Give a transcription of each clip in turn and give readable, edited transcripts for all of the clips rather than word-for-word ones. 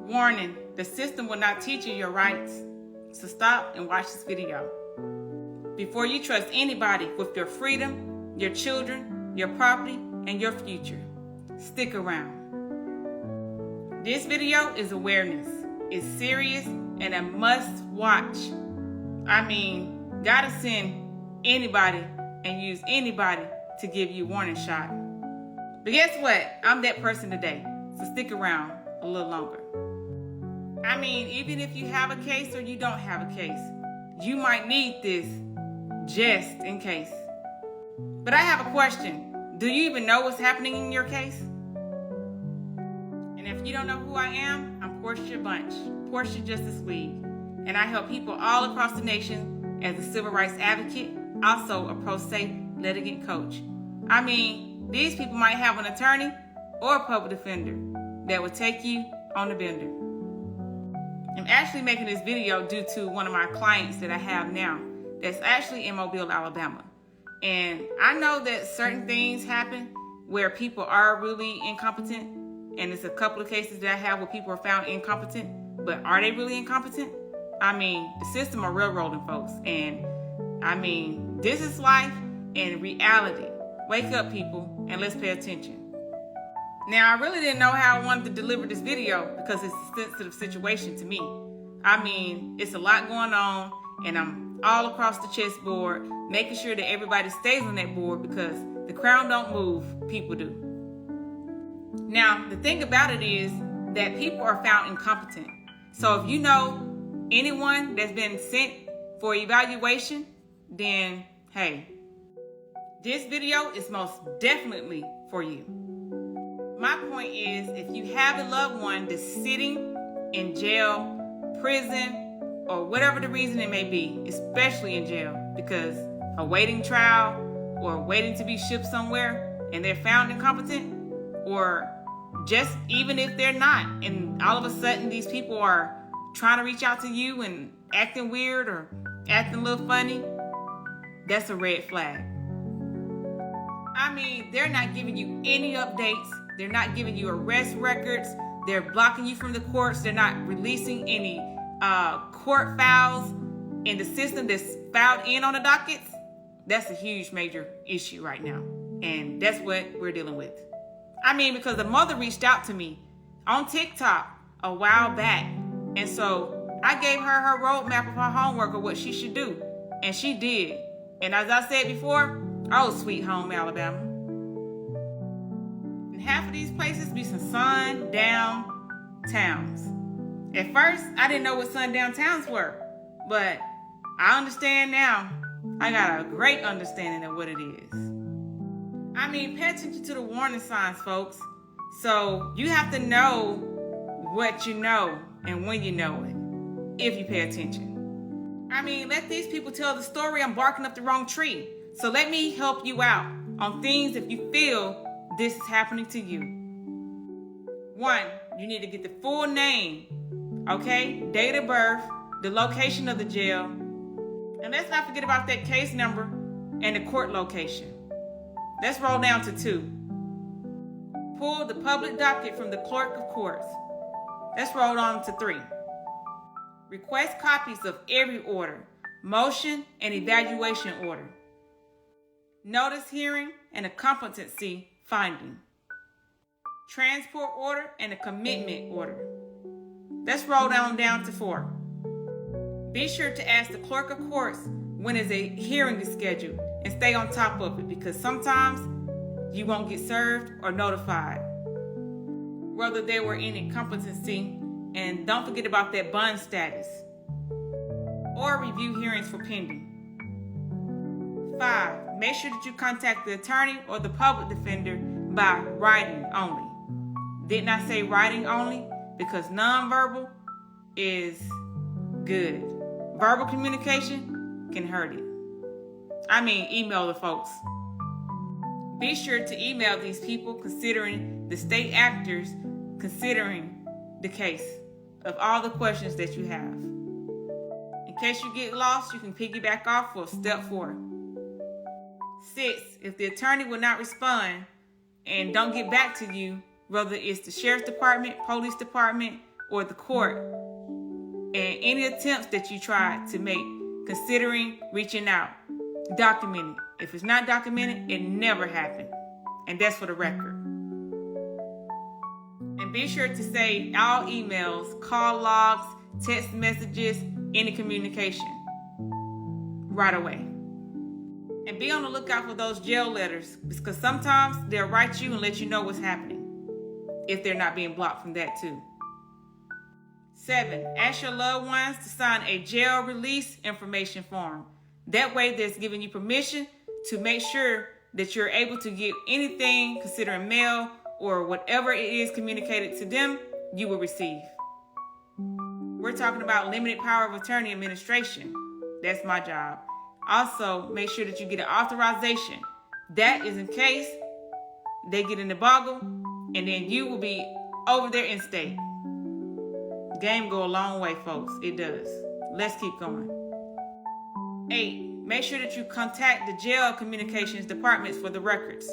Warning, the system will not teach you your rights. So stop and watch this video. Before you trust anybody with your freedom, your children, your property, and your future, stick around. This video is awareness. It's serious and a must watch. I mean, gotta send anybody and use anybody to give you a warning shot. But guess what? I'm that person today. So stick around a little longer. I mean, even if you have a case or you don't have a case, you might need this just in case. But I have a question. Do you even know what's happening in your case? And if you don't know who I am, I'm Portia Bunch, Portia Justice League. And I help people all across the nation as a civil rights advocate, also a pro se litigant coach. I mean, these people might have an attorney or a public defender that will take you on the bender. I'm actually making this video due to one of my clients that I have now that's actually in Mobile, Alabama. And I know that certain things happen where people are really incompetent. And it's a couple of cases that I have where people are found incompetent. But are they really incompetent? I mean, the system are railroading folks. And I mean, this is life and reality. Wake up, people, and let's pay attention. Now, I really didn't know how I wanted to deliver this video because it's a sensitive situation to me. I mean, it's a lot going on, and I'm all across the chessboard, making sure that everybody stays on that board because the crown don't move, people do. Now, the thing about it is that people are found incompetent. So if you know anyone that's been sent for evaluation, then hey, this video is most definitely for you. My point is, if you have a loved one that's sitting in jail, prison, or whatever the reason it may be, especially in jail, because awaiting trial or waiting to be shipped somewhere and they're found incompetent, or just even if they're not, and all of a sudden these people are trying to reach out to you and acting weird or acting a little funny, that's a red flag. I mean, they're not giving you any updates. They're not giving you arrest records. They're blocking you from the courts. They're not releasing any court files in the system that's filed in on the dockets. That's a huge major issue right now. And that's what we're dealing with. I mean, because the mother reached out to me on TikTok a while back. And so I gave her her roadmap of her homework of what she should do. And she did. And as I said before, oh, sweet home Alabama. And half of these places be some sundown towns. At first, I didn't know what sundown towns were, but I understand now. I got a great understanding of what it is. I mean, pay attention to the warning signs, folks. So you have to know what you know and when you know it, if you pay attention. I mean, let these people tell the story. I'm barking up the wrong tree. So let me help you out on things if you feel this is happening to you. 1, you need to get the full name, okay? Date of birth, the location of the jail, and let's not forget about that case number and the court location. Let's roll down to 2. Pull the public docket from the clerk of courts. Let's roll on to 3. Request copies of every order, motion, and evaluation order. Notice hearing and a competency finding. Transport order and a commitment order. Let's roll down to 4. Be sure to ask the clerk of courts when is a hearing is scheduled and stay on top of it because sometimes you won't get served or notified whether there were any competency, and don't forget about that bond status or review hearings for pending. 5, make sure that you contact the attorney or the public defender by writing only. Didn't I say writing only? Because nonverbal is good. Verbal communication can hurt it. I mean, email the folks. Be sure to email these people considering the state actors, considering the case of all the questions that you have. In case you get lost, you can piggyback off for step 4. 6, if the attorney will not respond and don't get back to you, whether it's the sheriff's department, police department, or the court, and any attempts that you try to make considering reaching out. Document it. If it's not documented, it never happened. And that's for the record. And be sure to save all emails, call logs, text messages, any communication right away. And be on the lookout for those jail letters, because sometimes they'll write you and let you know what's happening if they're not being blocked from that too. 7, ask your loved ones to sign a jail release information form. That way that's giving you permission to make sure that you're able to get anything considering mail or whatever it is communicated to them, you will receive. We're talking about limited power of attorney administration. That's my job. Also, make sure that you get an authorization. That is in case they get in the boggle, and then you will be over there in state. Game go a long way, folks. It does. Let's keep going. 8, make sure that you contact the jail communications departments for the records.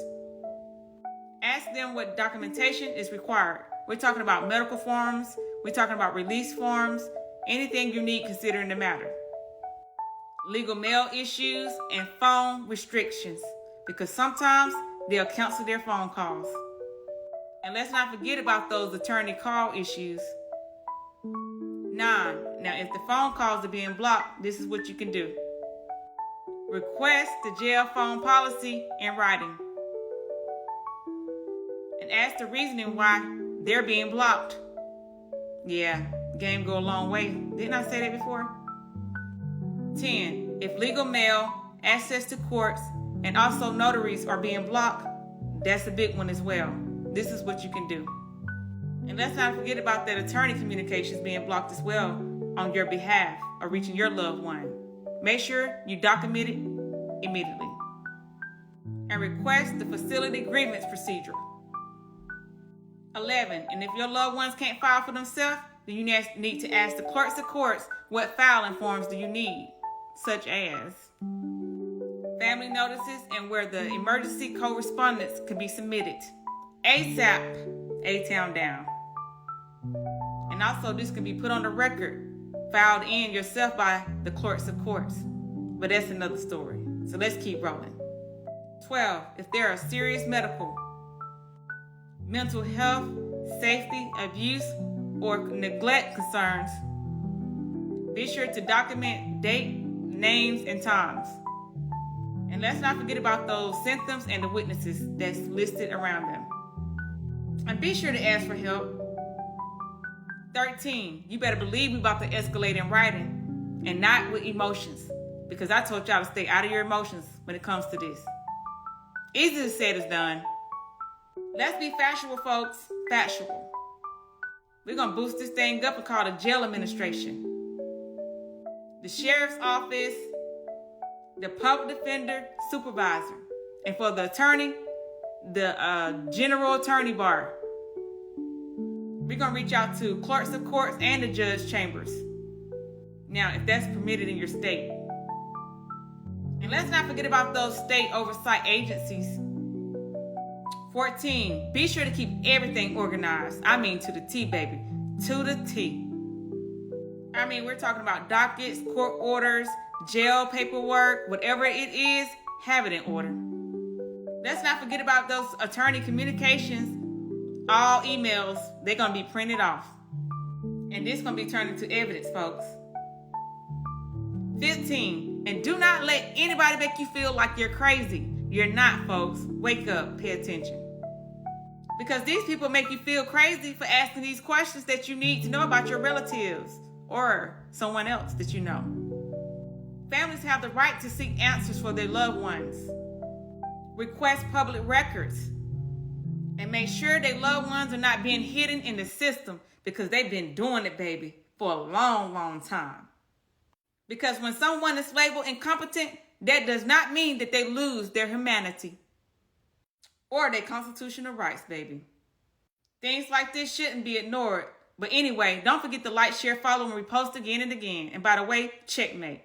Ask them what documentation is required. We're talking about medical forms. We're talking about release forms. Anything you need considering the matter. Legal mail issues and phone restrictions, because sometimes they'll cancel their phone calls. And let's not forget about those attorney call issues. 9, now if the phone calls are being blocked, this is what you can do. Request the jail phone policy in writing. And ask the reasoning why they're being blocked. Yeah, game go a long way. Didn't I say that before? 10, if legal mail, access to courts, and also notaries are being blocked, that's a big one as well. This is what you can do. And let's not forget about that attorney communications being blocked as well on your behalf or reaching your loved one. Make sure you document it immediately. And request the facility grievance procedure. 11, and if your loved ones can't file for themselves, then you need to ask the clerks of courts what filing forms do you need, such as family notices and where the emergency correspondence can be submitted. ASAP, A-Town down. And also this can be put on the record, filed in yourself by the clerks of courts. But that's another story. So let's keep rolling. 12, if there are serious medical, mental health, safety, abuse, or neglect concerns, be sure to document date, names, and times. And let's not forget about those symptoms and the witnesses that's listed around them. And be sure to ask for help. 13, you better believe we about to escalate in writing and not with emotions, because I told y'all to stay out of your emotions when it comes to this. Easier said as done. Let's be factual, folks. Factual. We're going to boost this thing up and call the jail administration, the sheriff's office, the public defender supervisor, and for the attorney, the general attorney bar. We're going to reach out to clerks of courts and the judge chambers. Now, if that's permitted in your state. And let's not forget about those state oversight agencies. 14, be sure to keep everything organized. I mean to the T, baby. To the T. I mean, we're talking about dockets, court orders, jail paperwork, whatever it is, have it in order. Let's not forget about those attorney communications. All emails, they're going to be printed off. And this is going to be turned into evidence, folks. 15, and do not let anybody make you feel like you're crazy. You're not, folks. Wake up, pay attention. Because these people make you feel crazy for asking these questions that you need to know about your relatives or someone else that you know. Families have the right to seek answers for their loved ones. Request public records. And make sure their loved ones are not being hidden in the system, because they've been doing it, baby, for a long, long time. Because when someone is labeled incompetent, that does not mean that they lose their humanity or their constitutional rights, baby. Things like this shouldn't be ignored. But anyway, don't forget to like, share, follow, and repost again and again. And by the way, checkmate.